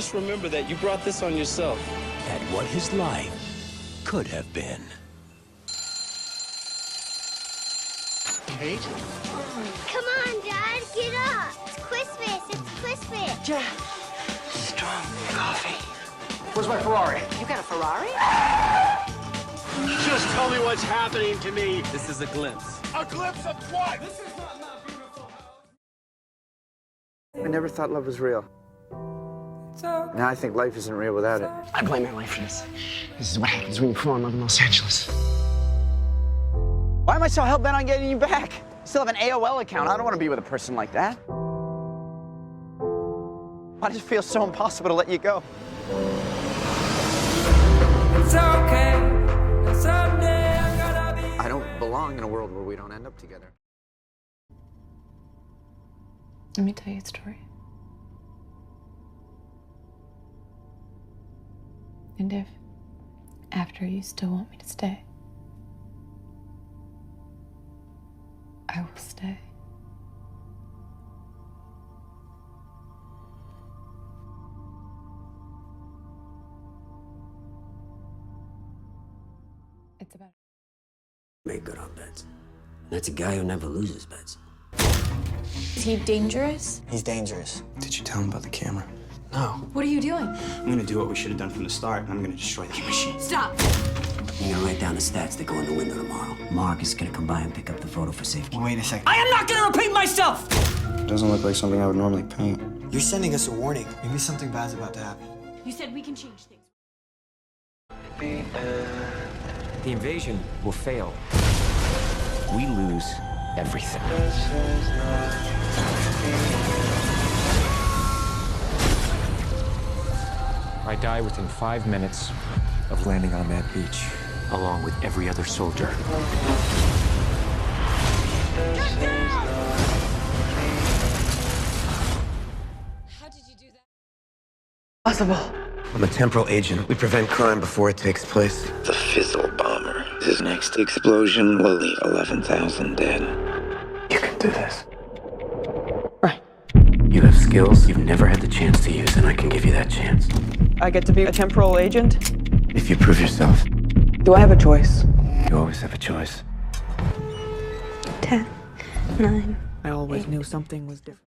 just remember that you brought this on yourself. At what his life could have been. Kate? Come on, Dad, get up. It's Christmas, it's Christmas. Jack, strong coffee. Where's my Ferrari? You got a Ferrari? Just tell me what's happening to me. This is a glimpse. A glimpse of what? This is not beautiful. I never thought love was real. Now I think life isn't real without it. I blame LA for this. This is what happens when you fall in love in Los Angeles. Why am I so hell-bent on getting you back? I still have an AOL account. I don't want to be with a person like that. Why does it feel so impossible to let you go? It's okay. Someday I'm gonna be. I don't belong in a world where we don't end up together. Let me tell you a story. And if after you still want me to stay, I will stay. It's about Make good on bets. That's a guy who never loses bets. Is he dangerous? He's dangerous. Did you tell him about the camera? No. What are you doing? I'm gonna do what we should have done from the start, and I'm gonna destroy the machine. Stop! You're gonna write down the stats that go in the window tomorrow. Mark is gonna come by and pick up the photo for safekeeping. Wait a second. I am not gonna repeat myself! Doesn't look like something I would normally paint. You're sending us a warning. Maybe something bad's about to happen. You said we can change things. The invasion will fail. We lose everything. I die within 5 minutes of landing on that beach, along with every other soldier. Get down! How did you do that? Possible. I'm a temporal agent. We prevent crime before it takes place. The Fizzle bomber. His next explosion will leave 11,000 dead. You can do this. Right. You have skills you've never had the chance to use, and I can give you that chance. I get to be a temporal agent? If you prove yourself, Do I have a choice? you always have a choice. 10, 9. I always knew something was different.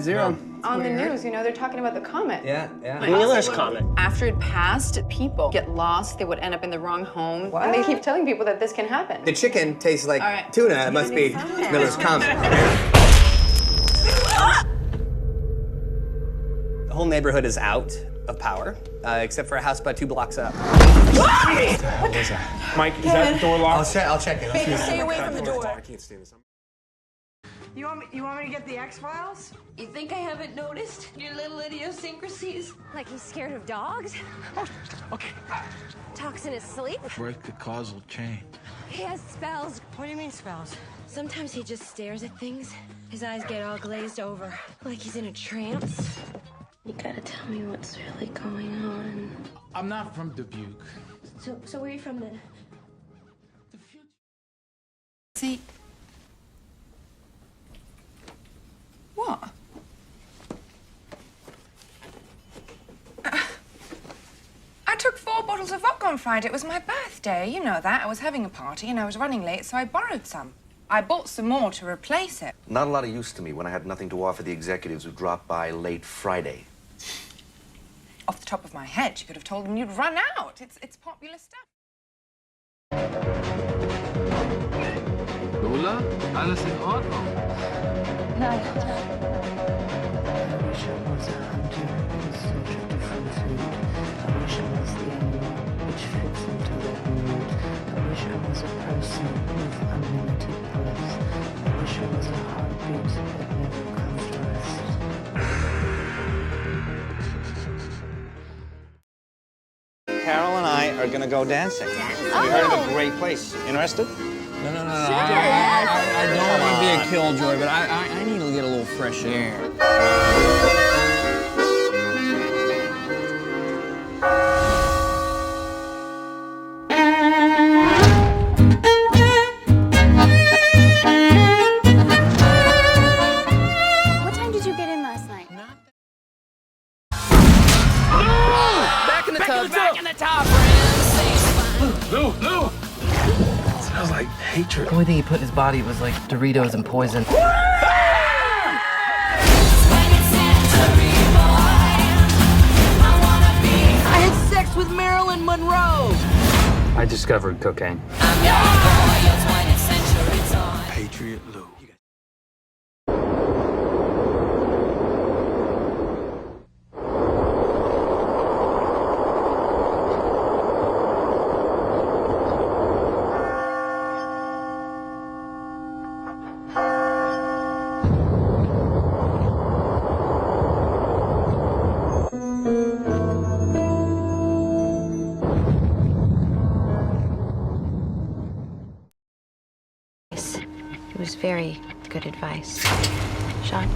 0. On the news, you know, they're talking about the comet. Yeah. Wheeler's comet. After it passed, people get lost, they would end up in the wrong home. And they keep telling people that this can happen. The chicken tastes like All right. tuna. It must be Miller's Comet. The whole neighborhood is out of power, except for a house about 2 blocks up. What is that? Mike, is that door locked? I'll check it. Baby, stay away from the door. I can't stand this. You want me to get the X-Files? You think I haven't noticed your little idiosyncrasies? Like he's scared of dogs? Okay. Talks in his sleep? Break the causal chain. He has spells. What do you mean spells? Sometimes he just stares at things. His eyes get all glazed over, like he's in a trance. You gotta tell me what's really going on. I'm not from Dubuque. So where are you from then? The future. See? What? I took 4 bottles of vodka on Friday. It was my birthday. You know that. I was having a party and I was running late, so I borrowed some. I bought some more to replace it. Not a lot of use to me when I had nothing to offer the executives who dropped by late Friday. Off the top of my head, you could have told them you'd run out. It's popular stuff. Lola, alles in Ordnung? Nein. I wish I was a hunter in search of different food. I wish I was the animal which fits into that mood. I wish I was a person with unlimited breath. I wish I was a heartbeat that never comes to rest. Carol and I are gonna go dancing. We heard of a great place. Interested? No. I don't want to be a killjoy, but I need to get a little fresh air. What time did you get in last night? only thing he put in his body was like Doritos and poison. I had sex with Marilyn Monroe. I discovered cocaine. Patriot Lou. It was very good advice. Sean.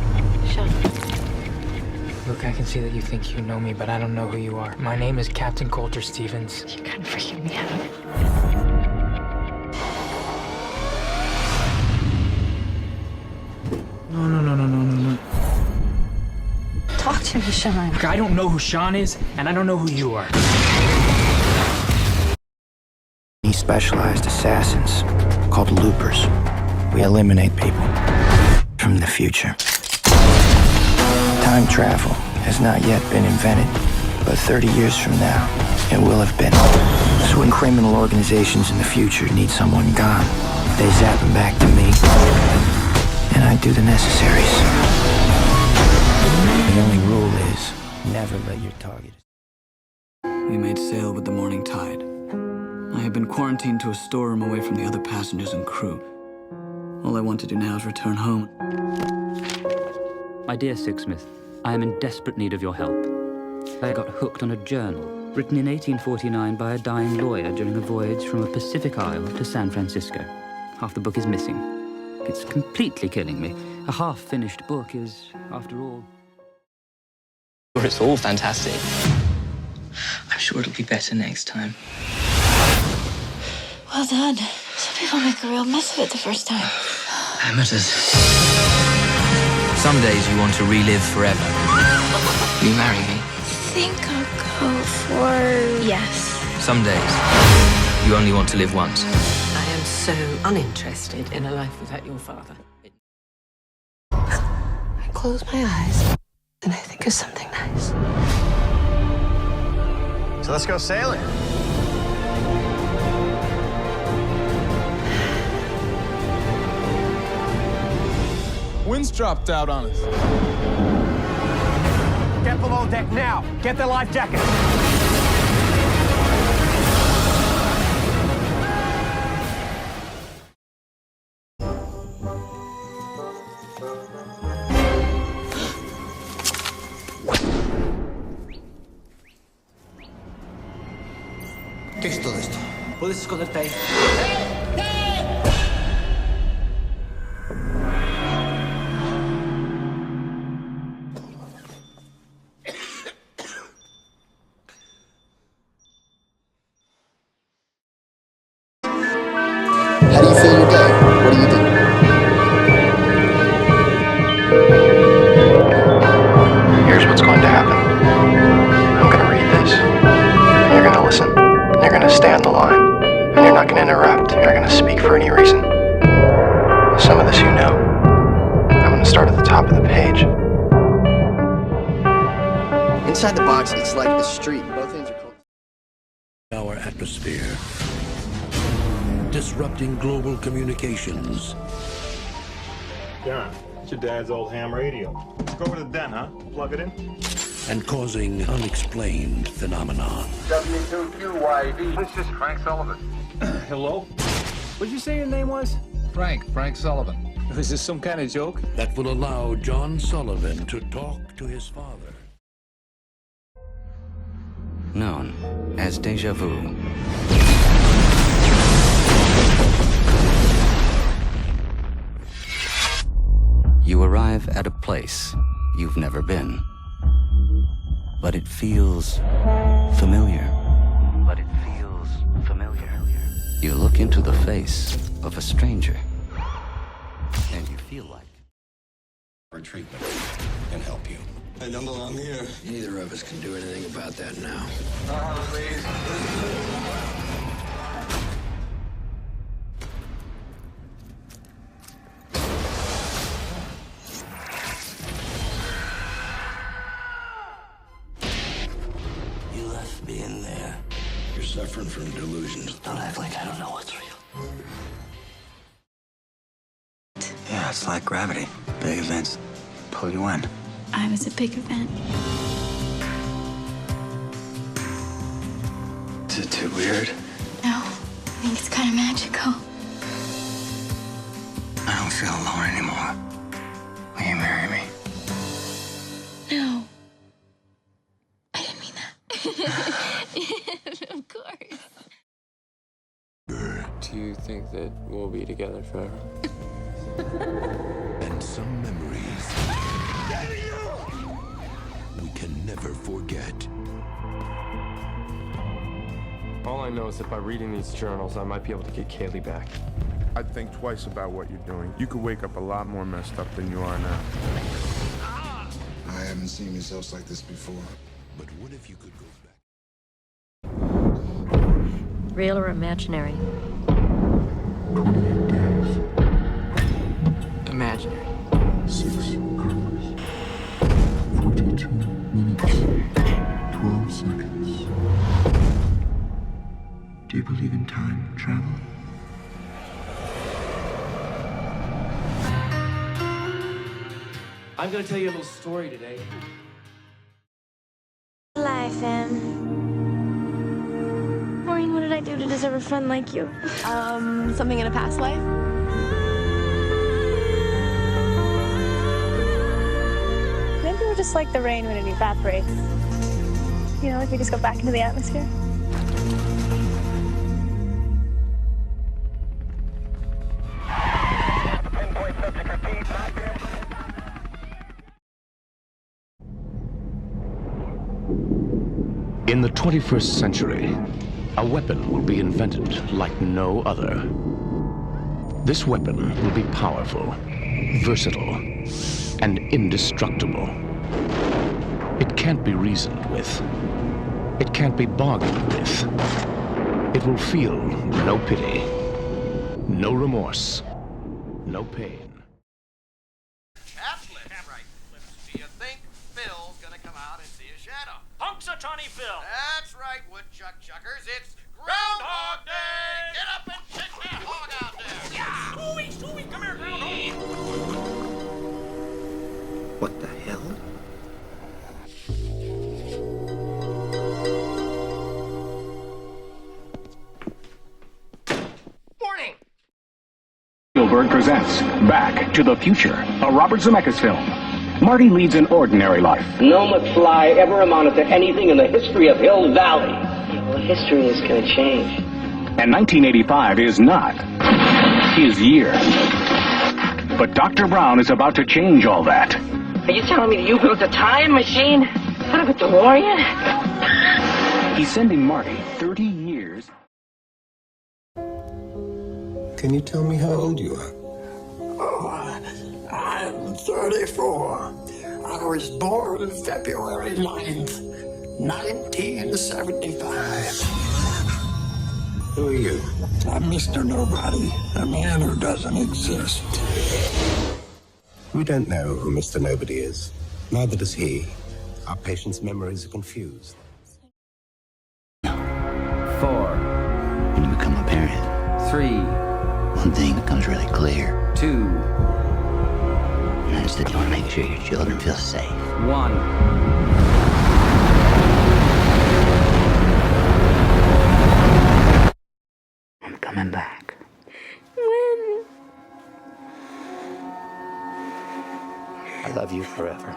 Look, I can see that you think you know me, but I don't know who you are. My name is Captain Coulter Stevens. You couldn't freaking me out. No. Talk to me, Sean. Look, I don't know who Sean is, and I don't know who you are. These specialized assassins, called loopers. We eliminate people from the future. Time travel has not yet been invented, but 30 years from now, it will have been. So when criminal organizations in the future need someone gone, they zap them back to me, and I do the necessaries. The only rule is, never let your target... We made sail with the morning tide. I had been quarantined to a storeroom away from the other passengers and crew. All I want to do now is return home. My dear Sixsmith, I am in desperate need of your help. I got hooked on a journal written in 1849 by a dying lawyer during a voyage from a Pacific isle to San Francisco. Half the book is missing. It's completely killing me. A half-finished book is, after all... It's all fantastic. I'm sure it'll be better next time. Well done. Some people make a real mess of it the first time. Amateurs. Some days you want to relive forever. Will you marry me? I think I'll go for yes. Some days you only want to live once. I am so uninterested in a life without your father. I close my eyes and I think of something nice. So let's go sailing. Wind's dropped out on us. Get below deck now. Get the life jacket. ¿Qué es todo esto? Puedes esconderte ahí. How do you feel your day? What do you do? Here's what's going to happen. I'm going to read this, and you're going to listen. You're going to stay on the line, and you're not going to interrupt. You're not going to speak for any reason. Some of this you know. I'm going to start at the top of the page. Inside the box, it's like the street. Both ends are closed. Our atmosphere. Disrupting global communications. Darren, it's your dad's old ham radio. Let's go over to the den, huh? Plug it in. And causing unexplained phenomenon. W2QYD. This is Frank Sullivan. Hello? What'd you say your name was? Frank Sullivan. Is this some kind of joke? That will allow John Sullivan to talk to his father. Known as Deja Vu. You arrive at a place you've never been, but it feels familiar. You look into the face of a stranger, and you feel like Our treatment can help you. I don't belong here. Neither of us can do anything about that now. Please. different from delusions. Don't act like I don't know what's real. Yeah, it's like gravity. Big events pull you in. I was a big event. Is it too weird? No, I think it's kind of magical. I don't feel alone anymore. Will you marry me? No. I didn't mean that. Of course. Do you think that we'll be together forever? And some memories we can never forget. All I know is that by reading these journals, I might be able to get Kaylee back. I'd think twice about what you're doing. You could wake up a lot more messed up than you are now. I haven't seen yourselves like this before. But what if you could go back? Real or imaginary? Imaginary. 6 hours, 42 minutes, 12 seconds. Do you believe in time travel? I'm gonna tell you a little story today. Life, Em. Maureen, what did I do to deserve a friend like you? Something in a past life? Maybe we're just like the rain when it evaporates. You know, like we just go back into the atmosphere. In the 21st century, a weapon will be invented like no other. This weapon will be powerful, versatile, and indestructible. It can't be reasoned with. It can't be bargained with. It will feel no pity, no remorse, no pain. Do you think Phil's gonna come out and see a shadow? Punxsutawney Phil! That's right, woodchuck chuckers. It's Groundhog Day! Get up and kick that hog out there! Yeah! Ooey, ooey, come here, Groundhog! What the hell? Morning! Spielberg presents Back to the Future, a Robert Zemeckis film. Marty leads an ordinary life. No McFly ever amounted to anything in the history of Hill Valley. Well, history is going to change. And 1985 is not his year. But Dr. Brown is about to change all that. Are you telling me you built a time machine out of a DeLorean? He's sending Marty 30 years. Can you tell me how old you are? Oh, I'm 34. I was born February 9th, 1975. Who are you? I'm Mr. Nobody, a man who doesn't exist. We don't know who Mr. Nobody is. Neither does he. Our patient's memories are confused. 4. When you become a parent. 3. One thing becomes really clear. 2. And that's that you want to make sure your children feel safe. 1. I'm coming back. When? I love you forever.